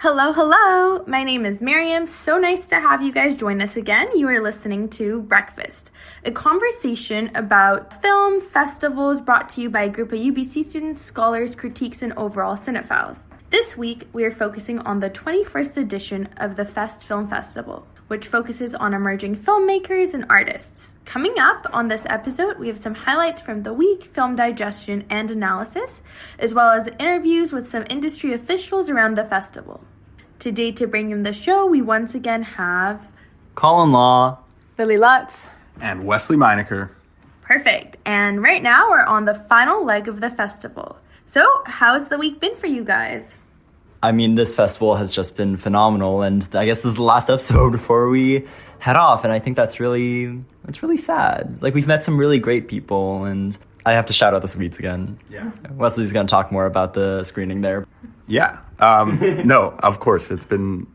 Hello, hello! My name is Miriam. So nice to have you guys join us again. You are listening to BreakFEST, a conversation about film festivals brought to you by a group of UBC students, scholars, critiques, and overall cinephiles. This week, we are focusing on the 21st edition of the FEST Film Festival, which focuses on emerging filmmakers and artists. Coming up on this episode, we have some highlights from the week, film digestion and analysis, as well as interviews with some industry officials around the festival. Today, to bring in the show, we once again have Colin Law, Lily Lutz, and Wesley Meinecker. Perfect. And right now, we're on the final leg of the festival. So, how's the week been for you guys? I mean, this festival has just been phenomenal, and I guess this is the last episode before we head off, and I think that's really sad. Like, we've met some really great people, and I have to shout out the Swedes again. Yeah. Wesley's going to talk more about the screening there. Yeah. No, of course, it's been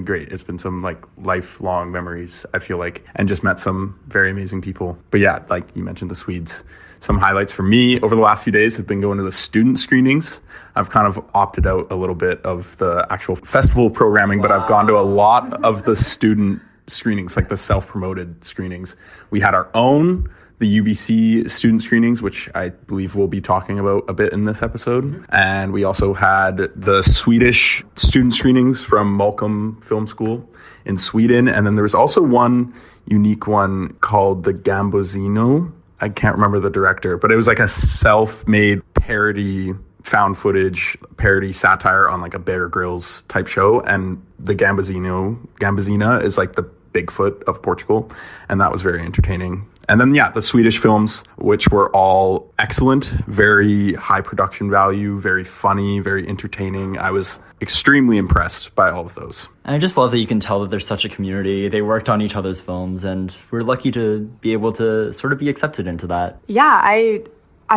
great. It's been some lifelong memories, I feel like, and just met some very amazing people. But yeah, like you mentioned, the Swedes. Some highlights for me over the last few days have been going to the student screenings. I've kind of opted out a little bit of the actual festival programming, but I've gone to a lot of the student screenings, like the self-promoted screenings. We had our own, the UBC student screenings, which I believe we'll be talking about a bit in this episode. Mm-hmm. And we also had the Swedish student screenings from Malcolm Film School in Sweden. And then there was also one unique one called the Gambozino. I can't remember the director, but it was like a self-made parody, found footage parody satire on like a Bear Grylls type show. And the Gambozina is like the Bigfoot of Portugal. And that was very entertaining. And then, yeah, the Swedish films, which were all excellent, very high production value, very funny, very entertaining. I was extremely impressed by all of those. And I just love that you can tell that there's such a community. They worked on each other's films, and we're lucky to be able to sort of be accepted into that. Yeah, I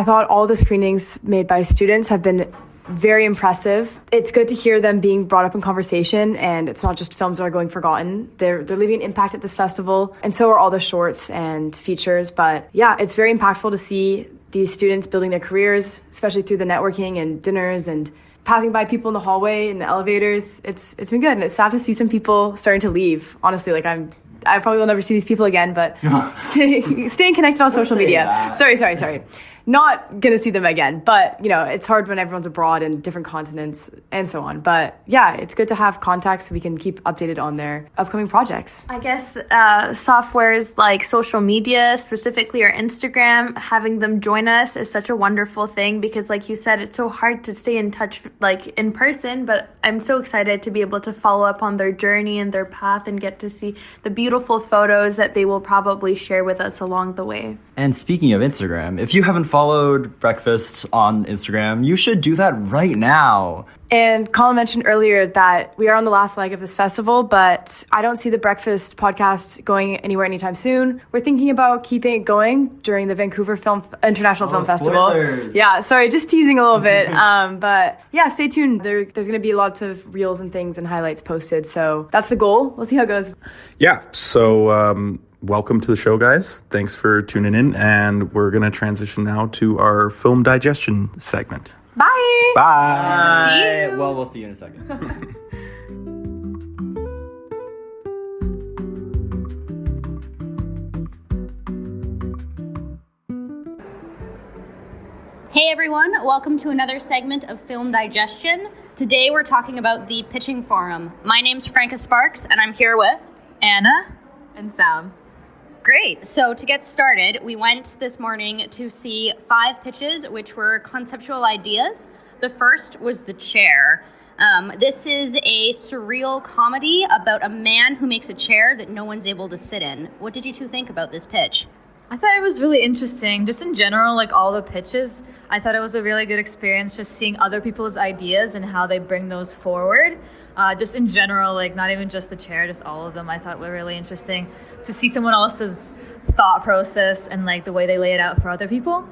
thought all the screenings made by students have been very impressive. It's good to hear them being brought up in conversation, and it's not just films that are going forgotten. They're leaving an impact at this festival, and so are all the shorts and features. But yeah, it's very impactful to see these students building their careers, especially through the networking and dinners and passing by people in the hallway and the elevators. It's been good, and it's sad to see some people starting to leave. Honestly, I probably will never see these people again, but staying connected on social media. Sorry. Not going to see them again, but, it's hard when everyone's abroad in different continents and so on. But, yeah, it's good to have contacts so we can keep updated on their upcoming projects. I guess softwares like social media, specifically or Instagram, having them join us is such a wonderful thing because, like you said, it's so hard to stay in touch, in person. But I'm so excited to be able to follow up on their journey and their path and get to see the beautiful photos that they will probably share with us along the way. And speaking of Instagram, if you haven't followed BreakFEST on Instagram, you should do that right now. And Colin mentioned earlier that we are on the last leg of this festival, but I don't see the BreakFEST podcast going anywhere anytime soon. We're thinking about keeping it going during the Vancouver International Film Festival. Spoilers. Yeah, sorry, just teasing a little bit. But yeah, stay tuned. There's going to be lots of reels and things and highlights posted. So that's the goal. We'll see how it goes. Yeah, so welcome to the show, guys. Thanks for tuning in. And we're going to transition now to our film digestion segment. Bye. Bye. See you. Well, we'll see you in a second. Hey everyone, welcome to another segment of Film Digestion. Today we're talking about the Pitching Forum. My name's Franca Sparks and I'm here with Anna and Sam. Great. So to get started, we went this morning to see 5 pitches, which were conceptual ideas. The first was The Chair. This is a surreal comedy about a man who makes a chair that no one's able to sit in. What did you two think about this pitch? I thought it was really interesting. Just in general, all the pitches, I thought it was a really good experience just seeing other people's ideas and how they bring those forward. Just in general, not even just The Chair, just all of them, I thought were really interesting to see someone else's thought process and the way they lay it out for other people.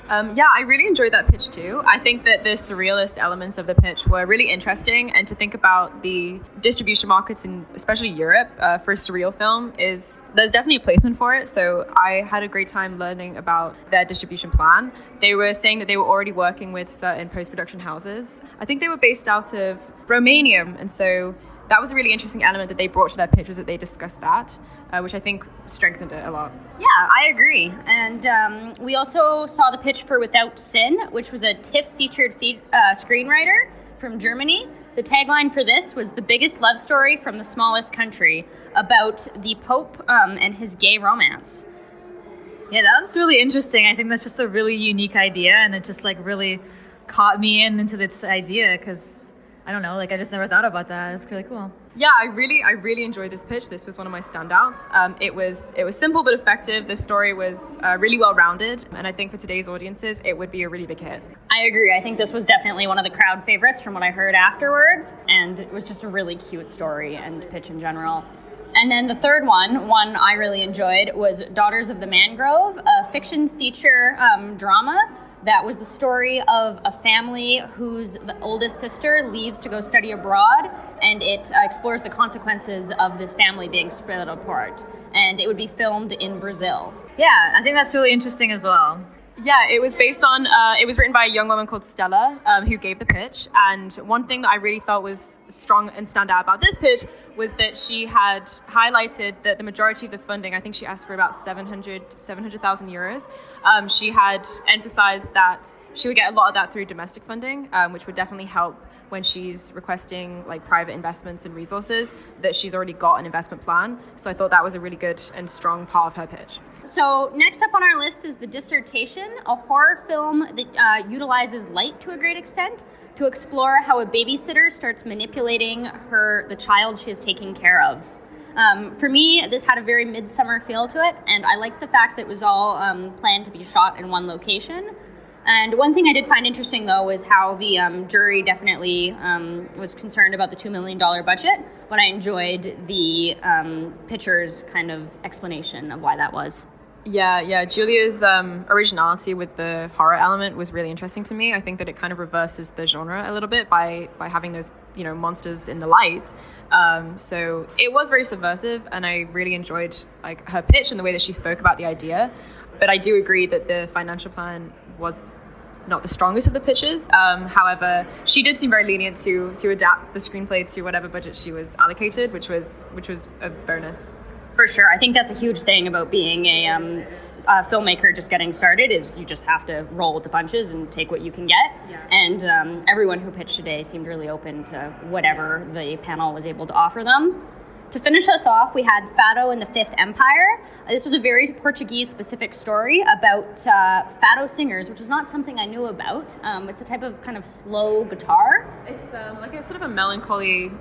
Yeah, I really enjoyed that pitch too. I think that the surrealist elements of the pitch were really interesting, and to think about the distribution markets in especially Europe for a surreal film there's definitely a placement for it. So I had a great time learning about their distribution plan. They were saying that they were already working with certain post-production houses. I think they were based out of Romania, and so that was a really interesting element that they brought to their pitch, was that they discussed that, which I think strengthened it a lot. Yeah, I agree. And we also saw the pitch for Without Sin, which was a TIFF-featured screenwriter from Germany. The tagline for this was "The biggest love story from the smallest country," about the Pope and his gay romance. Yeah, that was really interesting. I think that's just a really unique idea, and it just like really caught me into this idea because I don't know, like I just never thought about that. It's really cool. Yeah, I really enjoyed this pitch. This was one of my standouts. It was simple but effective. The story was really well rounded, and I think for today's audiences, it would be a really big hit. I agree. I think this was definitely one of the crowd favorites from what I heard afterwards, and it was just a really cute story and pitch in general. And then the third one I really enjoyed, was Daughters of the Mangrove, a fiction feature drama that was the story of a family whose the oldest sister leaves to go study abroad, and it explores the consequences of this family being split apart. And it would be filmed in Brazil. Yeah, I think that's really interesting as well. Yeah, it was based on, it was written by a young woman called Stella, who gave the pitch. And one thing that I really felt was strong and stand out about this pitch was that she had highlighted that the majority of the funding, I think she asked for about 700,000 euros. She had emphasized that she would get a lot of that through domestic funding, which would definitely help when she's requesting like private investments and resources, that she's already got an investment plan. So I thought that was a really good and strong part of her pitch. So next up on our list is The Dissertation, a horror film that utilizes light to a great extent to explore how a babysitter starts manipulating the child she is taking care of. For me, this had a very midsummer feel to it, and I liked the fact that it was all planned to be shot in one location. And one thing I did find interesting, though, was how the jury definitely was concerned about the $2 million budget, but I enjoyed the pitcher's kind of explanation of why that was. Yeah. Julia's originality with the horror element was really interesting to me. I think that it kind of reverses the genre a little bit by having those, monsters in the light. So it was very subversive, and I really enjoyed like her pitch and the way that she spoke about the idea. But I do agree that the financial plan was not the strongest of the pitches. However, she did seem very lenient to adapt the screenplay to whatever budget she was allocated, which was a bonus. For sure. I think that's a huge thing about being a filmmaker just getting started, is you just have to roll with the punches and take what you can get. Yeah. And everyone who pitched today seemed really open to whatever the panel was able to offer them. To finish us off, we had Fado and the Fifth Empire. This was a very Portuguese-specific story about fado singers, which is not something I knew about. It's a type of kind of slow guitar. It's like a sort of a melancholy,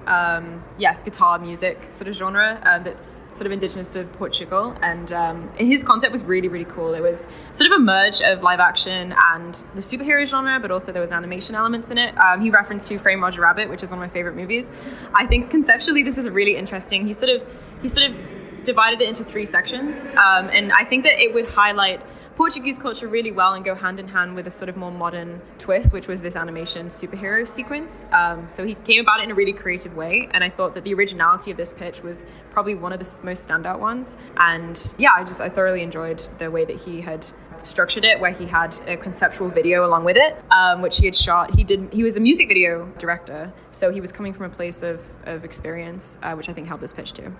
guitar music sort of genre that's sort of indigenous to Portugal. And his concept was really, really cool. It was sort of a merge of live action and the superhero genre, but also there was animation elements in it. He referenced Who Framed Roger Rabbit, which is one of my favorite movies. I think conceptually this is a really interesting. He sort of divided it into 3 sections, and I think that it would highlight Portuguese culture really well and go hand in hand with a sort of more modern twist, which was this animation superhero sequence. So he came about it in a really creative way, and I thought that the originality of this pitch was probably one of the most standout ones. And yeah, I thoroughly enjoyed the way that he had structured it, where he had a conceptual video along with it, which he had shot. He was a music video director, so he was coming from a place of experience, which I think helped this pitch too.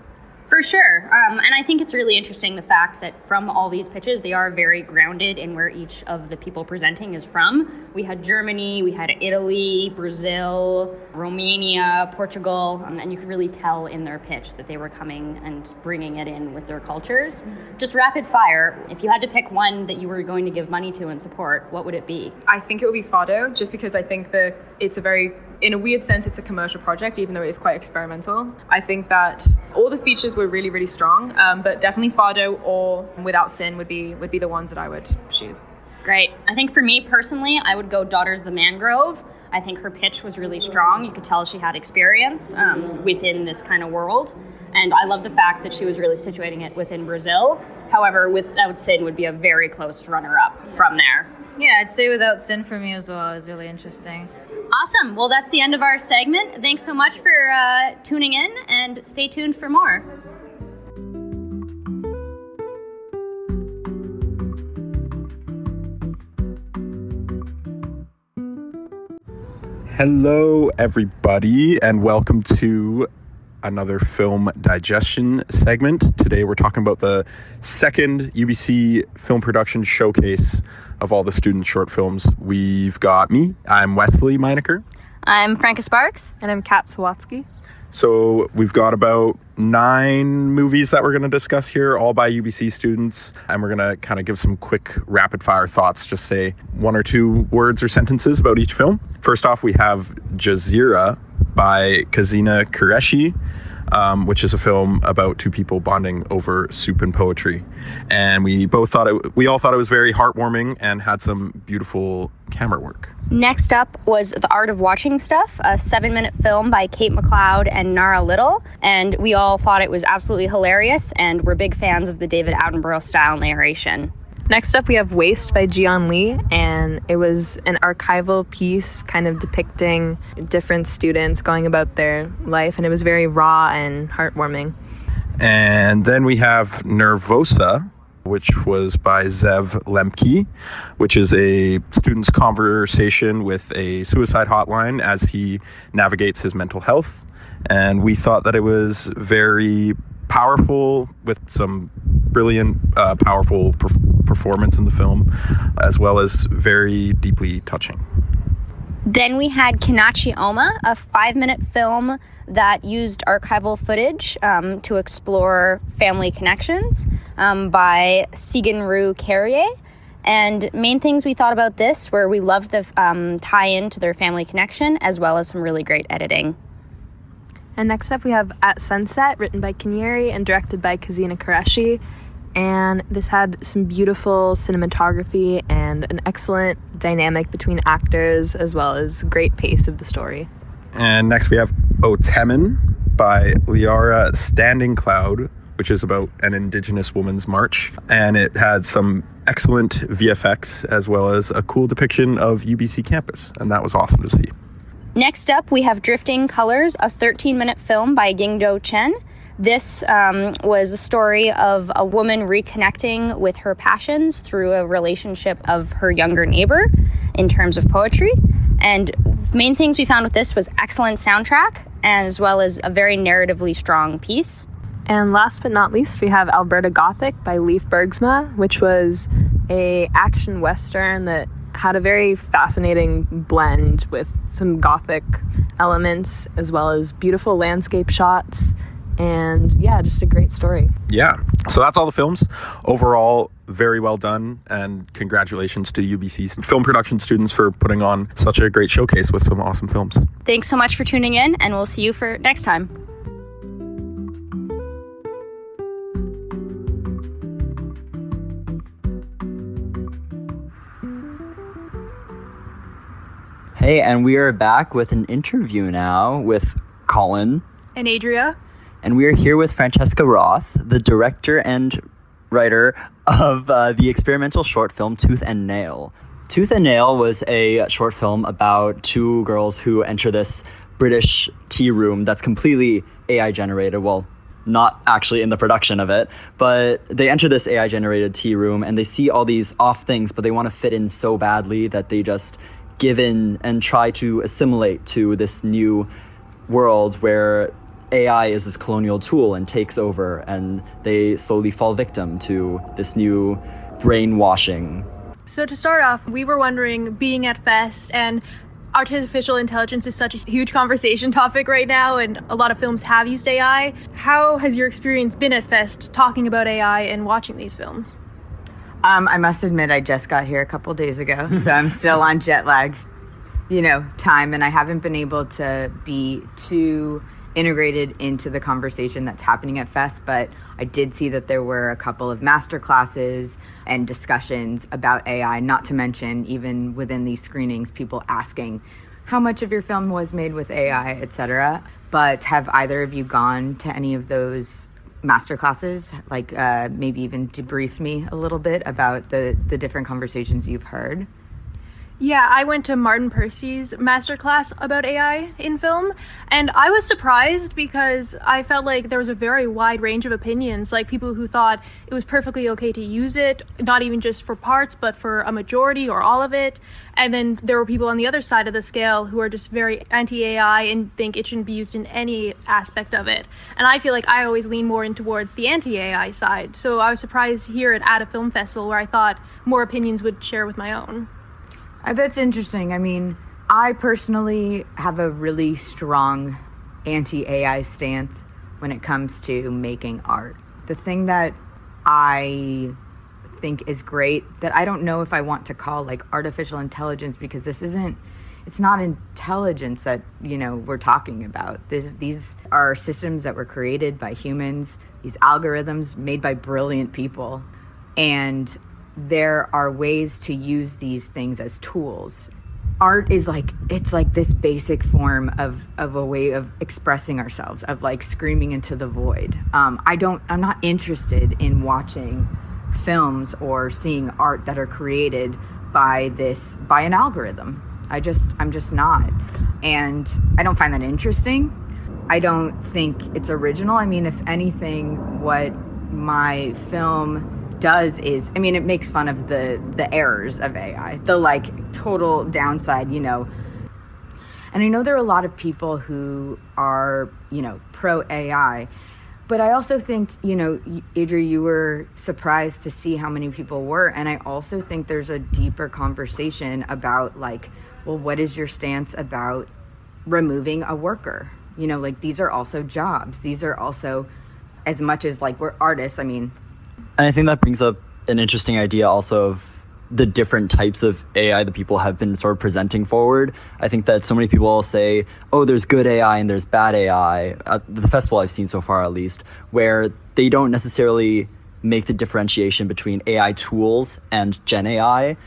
For sure. And I think it's really interesting the fact that from all these pitches, they are very grounded in where each of the people presenting is from. We had Germany, we had Italy, Brazil, Romania, Portugal, and you could really tell in their pitch that they were coming and bringing it in with their cultures. Mm-hmm. Just rapid fire, if you had to pick one that you were going to give money to and support, what would it be? I think it would be Fado, just because I think that it's in a weird sense, it's a commercial project, even though it is quite experimental. I think that all the features were really, really strong, but definitely Fado or Without Sin would be the ones that I would choose. Great. I think for me personally, I would go Daughters of the Mangrove. I think her pitch was really strong. You could tell she had experience within this kind of world. And I love the fact that she was really situating it within Brazil. However, Without Sin would be a very close runner-up from there. Yeah, I'd say Without Sin for me as well. It was really interesting. Awesome. Well, that's the end of our segment. Thanks so much for tuning in, and stay tuned for more. Hello, everybody, and welcome to another film digestion segment. Today we're talking about the second UBC film production showcase of all the student short films. We've got me, I'm Wesley Meinecker. I'm Franca Sparks. And I'm Kat Sawatsky. So we've got about 9 movies that we're going to discuss here, all by UBC students. And we're going to kind of give some quick rapid fire thoughts, just say 1 or 2 words or sentences about each film. First off, we have Jazeera by Kazina Qureshi, which is a film about 2 people bonding over soup and poetry. And we all thought it was very heartwarming and had some beautiful camera work. Next up was The Art of Watching Stuff, a 7-minute film by Kate McLeod and Nara Little. And we all thought it was absolutely hilarious, and we're big fans of the David Attenborough style narration. Next up, we have Waste by Jian Lee, and it was an archival piece kind of depicting different students going about their life, and it was very raw and heartwarming. And then we have Nervosa, which was by Zev Lemke, which is a student's conversation with a suicide hotline as he navigates his mental health. And we thought that it was very powerful, with some brilliant, powerful performance in the film, as well as very deeply touching. Then we had Kinachi Oma, a 5-minute film that used archival footage to explore family connections by Sigenru Carrier. And main things we thought about this were we loved the tie-in to their family connection, as well as some really great editing. And next up, we have At Sunset, written by Kenyeri and directed by Kazina Qureshi. And this had some beautiful cinematography and an excellent dynamic between actors, as well as great pace of the story. And next we have Otemin by Liara Standing Cloud, which is about an Indigenous woman's march. And it had some excellent VFX, as well as a cool depiction of UBC campus. And that was awesome to see. Next up, we have Drifting Colors, a 13-minute film by Yingdo Chen. This was a story of a woman reconnecting with her passions through a relationship of her younger neighbor in terms of poetry. And main things we found with this was excellent soundtrack, as well as a very narratively strong piece. And last but not least, we have Alberta Gothic by Leif Bergsma, which was a action western that had a very fascinating blend with some Gothic elements, as well as beautiful landscape shots. And yeah, just a great story. Yeah, so that's all the films. Overall, very well done, and congratulations to UBC's film production students for putting on such a great showcase with some awesome films. Thanks so much for tuning in, and we'll see you for next time. Hey, and we are back with an interview now with Colin. And Adria. And we are here with Francesa Roth, the director and writer of the experimental short film Tooth and Nail. Tooth and Nail was a short film about 2 girls who enter this British tea room that's completely AI generated. Well, not actually in the production of it, but they enter this AI generated tea room and they see all these off things, but they want to fit in so badly that they just give in and try to assimilate to this new world where AI is this colonial tool and takes over, and they slowly fall victim to this new brainwashing. So to start off, we were wondering, being at FEST, and artificial intelligence is such a huge conversation topic right now, and a lot of films have used AI. How has your experience been at FEST talking about AI and watching these films? I must admit, I just got here a couple days ago, so I'm still on jet lag, time, and I haven't been able to be too integrated into the conversation that's happening at FEST, but I did see that there were a couple of master classes and discussions about AI, not to mention even within these screenings, people asking how much of your film was made with AI, etc. But have either of you gone to any of those masterclasses? Like maybe even debrief me a little bit about the different conversations you've heard. Yeah, I went to Martin Percy's masterclass about AI in film, and I was surprised because I felt like there was a very wide range of opinions, like people who thought it was perfectly okay to use it, not even just for parts, but for a majority or all of it. And then there were people on the other side of the scale who are just very anti-AI and think it shouldn't be used in any aspect of it. And I feel like I always lean more in towards the anti-AI side. So I was surprised to hear it at a film festival where I thought more opinions would share with my own. That's interesting. I mean, I personally have a really strong anti-AI stance when it comes to making art. The thing that I think is great, that I don't know if I want to call like artificial intelligence, because it's not intelligence that, we're talking about. These are systems that were created by humans, these algorithms made by brilliant people, and there are ways to use these things as tools. Art is it's like this basic form of a way of expressing ourselves, of like screaming into the void. I'm not interested in watching films or seeing art that are created by an algorithm. I'm just not. And I don't find that interesting. I don't think it's original. I mean, if anything, what my film does is, it makes fun of the errors of AI, the total downside, And I know there are a lot of people who are, pro AI, but I also think, Adria, you were surprised to see how many people were. And I also think there's a deeper conversation about what is your stance about removing a worker? These are also jobs. These are also, as much as we're artists, And I think that brings up an interesting idea also of the different types of AI that people have been sort of presenting forward. I think that so many people say, oh, there's good AI and there's bad AI, at the festival I've seen so far at least, where they don't necessarily make the differentiation between AI tools and Gen AI,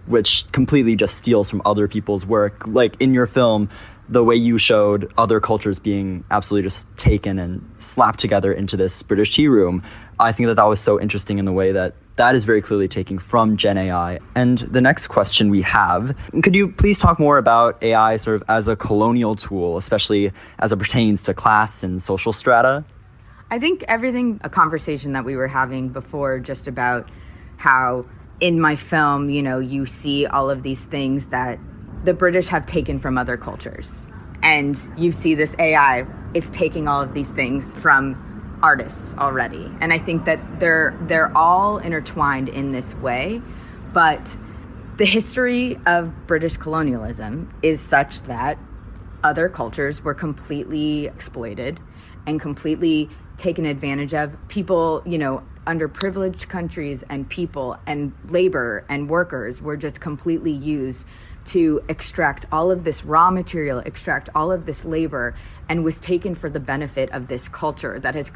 which completely just steals from other people's work. Like in your film, the way you showed other cultures being absolutely just taken and slapped together into this British tea room, I think that was so interesting in the way that is very clearly taking from Gen AI. And the next question we have, could you please talk more about AI sort of as a colonial tool, especially as it pertains to class and social strata? I think a conversation that we were having before, just about how in my film, you see all of these things that the British have taken from other cultures. And you see this AI is taking all of these things from artists already. And I think that they're all intertwined in this way. But the history of British colonialism is such that other cultures were completely exploited and completely taken advantage of. People, underprivileged countries and people and labor and workers were just completely used to extract all of this raw material, extract all of this labor, and was taken for the benefit of this culture that has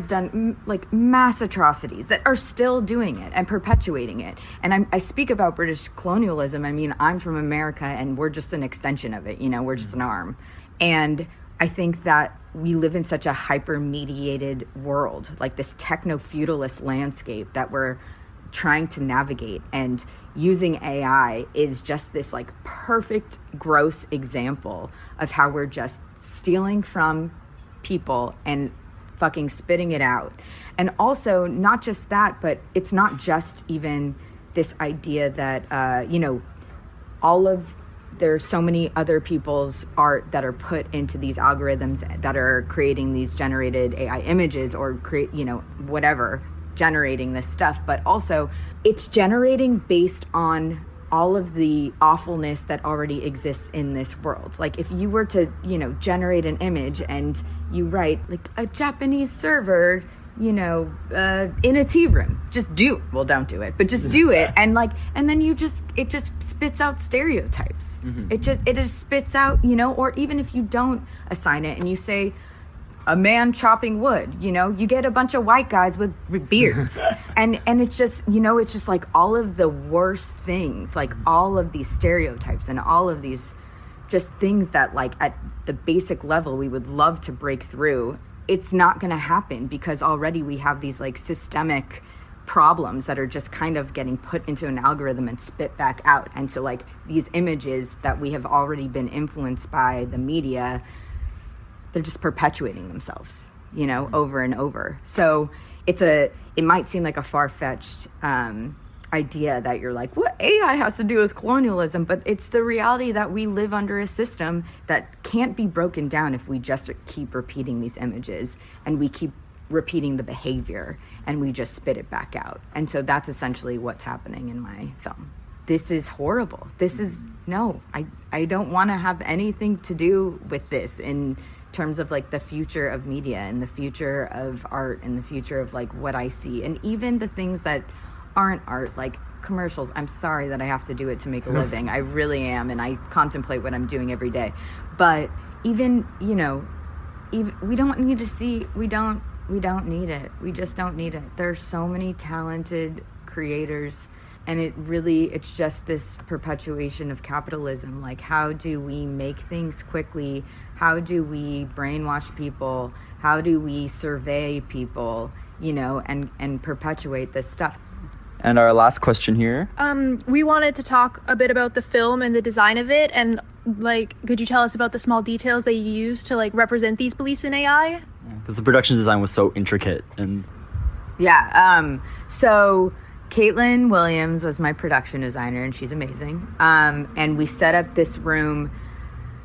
done mass atrocities, that are still doing it and perpetuating it. And I speak about British colonialism. I'm from America, and we're just an extension of it. We're just an arm. And I think that we live in such a hyper-mediated world, like this techno-feudalist landscape that we're trying to navigate, and using AI is just this perfect, gross example of how we're just stealing from people and fucking spitting it out. And also, not just that, but it's not just even this idea that, there's so many other people's art that are put into these algorithms that are creating these generated AI images, or generating this stuff, but also it's generating based on all of the awfulness that already exists in this world. If you were to, generate an image and you write a Japanese server, in a tea room, just do it. Well, don't do it, but just do it. And then it just spits out stereotypes. Mm-hmm. It just spits out, or even if you don't assign it and you say, a man chopping wood, you get a bunch of white guys with beards. and it's just, it's just like all of the worst things, like all of these stereotypes and all of these just things that like at the basic level we would love to break through. It's not going to happen because already we have these like systemic problems that are just kind of getting put into an algorithm and spit back out. And so like these images that we have already been influenced by the media, they're just perpetuating themselves, over and over. So it might seem like a far-fetched idea that you're like, what AI has to do with colonialism? But it's the reality that we live under a system that can't be broken down if we just keep repeating these images and we keep repeating the behavior and we just spit it back out. And so that's essentially what's happening in my film. This is horrible. I don't want to have anything to do with this in terms of like the future of media and the future of art and the future of like what I see, and even the things that aren't art, like commercials. I'm sorry that I have to do it to make a living. I really am, and I contemplate what I'm doing every day. But even we don't need to see. We don't need it. We just don't need it. There's so many talented creators, and it's just this perpetuation of capitalism. Like, how do we make things quickly? How do we brainwash people? How do we survey people, and perpetuate this stuff? And our last question here. We wanted to talk a bit about the film and the design of it, and like, could you tell us about the small details that you used to like represent these beliefs in AI? Because the production design was so intricate and. Yeah. So Caitlin Williams was my production designer, and she's amazing. And we set up this room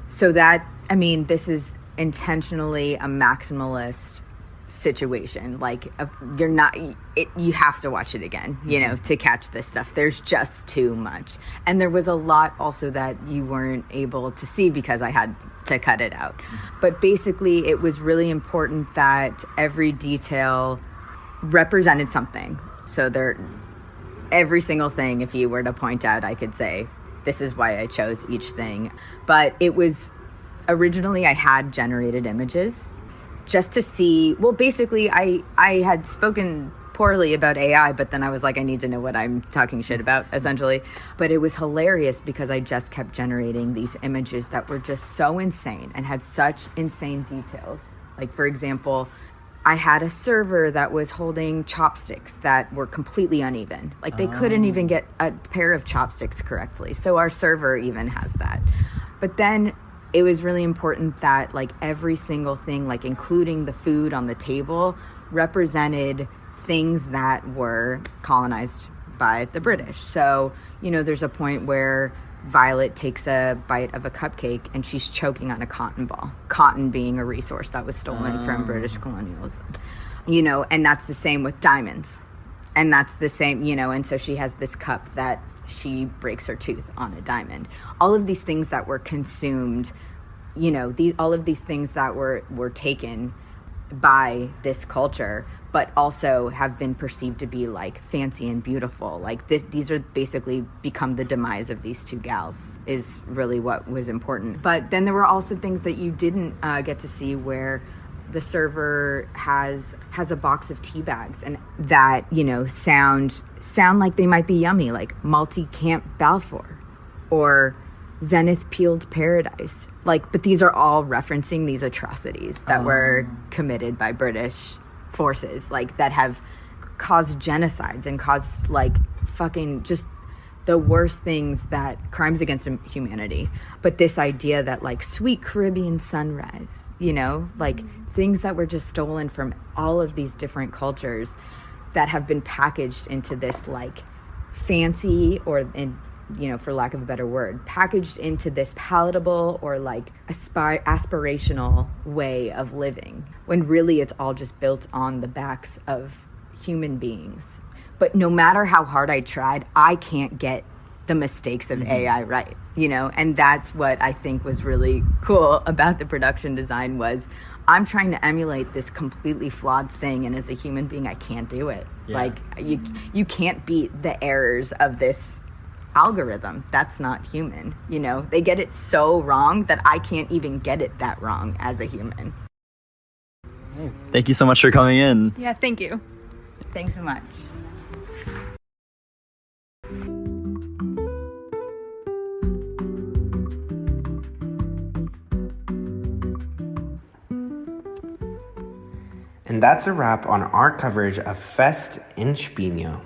so that, this is intentionally a maximalist situation. Like, you have to watch it again, to catch this stuff. There's just too much. And there was a lot also that you weren't able to see because I had to cut it out. But basically, it was really important that every detail represented something. So every single thing, if you were to point out, I could say, this is why I chose each thing. But it was, originally I had generated images just to see, well, basically I had spoken poorly about AI, but then I was like, I need to know what I'm talking shit about, essentially. But it was hilarious because I just kept generating these images that were just so insane and had such insane details. Like, for example, I had a server that was holding chopsticks that were completely uneven. Like, they couldn't even get a pair of chopsticks correctly. So our server even has that. But then it was really important that like every single thing, like including the food on the table, represented things that were colonized by the British. So, there's a point where Violet takes a bite of a cupcake and she's choking on a cotton ball. Cotton being a resource that was stolen from British colonialism. And that's the same with diamonds. And that's the same, and so she has this cup that she breaks her tooth on a diamond. All of these things that were consumed, all of these things that were taken by this culture, but also have been perceived to be like fancy and beautiful. Like these are basically become the demise of these two gals, is really what was important. But then there were also things that you didn't get to see, where the server has a box of tea bags, and that, sound like they might be yummy, like multi-camp Balfour or Zenith Peeled Paradise. Like, but these are all referencing these atrocities that were committed by British forces, like that have caused genocides and caused like fucking just the worst things, that crimes against humanity. But this idea that like sweet Caribbean sunrise, like things that were just stolen from all of these different cultures that have been packaged into this like fancy, or for lack of a better word, packaged into this palatable or like aspirational way of living, when really it's all just built on the backs of human beings. But no matter how hard I tried, I can't get the mistakes of AI right, and that's what I think was really cool about the production design. Was I'm trying to emulate this completely flawed thing, and as a human being, I can't do it. Like, you can't beat the errors of this algorithm. That's not human. They get it so wrong that I can't even get it that wrong as a human. Thank you so much for coming in. Yeah, thank you. Thanks so much. And that's a wrap on our coverage of Fest in Spino.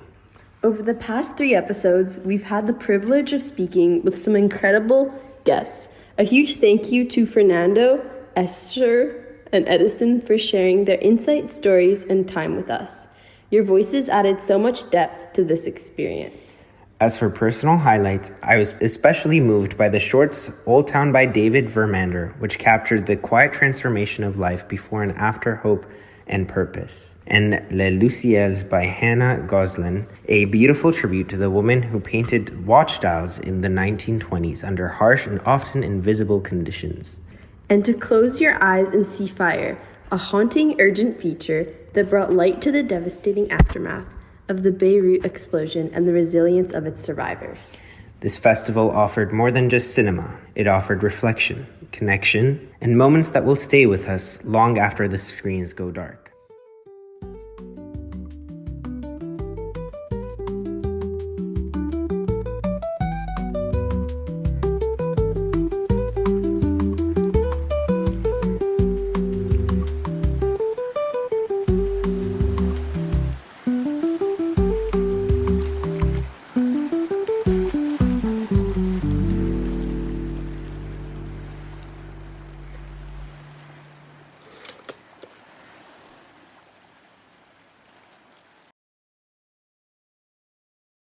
Over the past 3 episodes, we've had the privilege of speaking with some incredible guests. A huge thank you to Fernando, Esther, and Edison for sharing their insight, stories, and time with us. Your voices added so much depth to this experience. As for personal highlights, I was especially moved by the shorts Old Town by David Vermander, which captured the quiet transformation of life before and after hope and purpose, and Les Lucioles by Hannah Goslin, a beautiful tribute to the woman who painted watchdials in the 1920s under harsh and often invisible conditions. And to close your eyes and see fire, a haunting, urgent feature that brought light to the devastating aftermath of the Beirut explosion and the resilience of its survivors. This festival offered more than just cinema. It offered reflection, connection, and moments that will stay with us long after the screens go dark.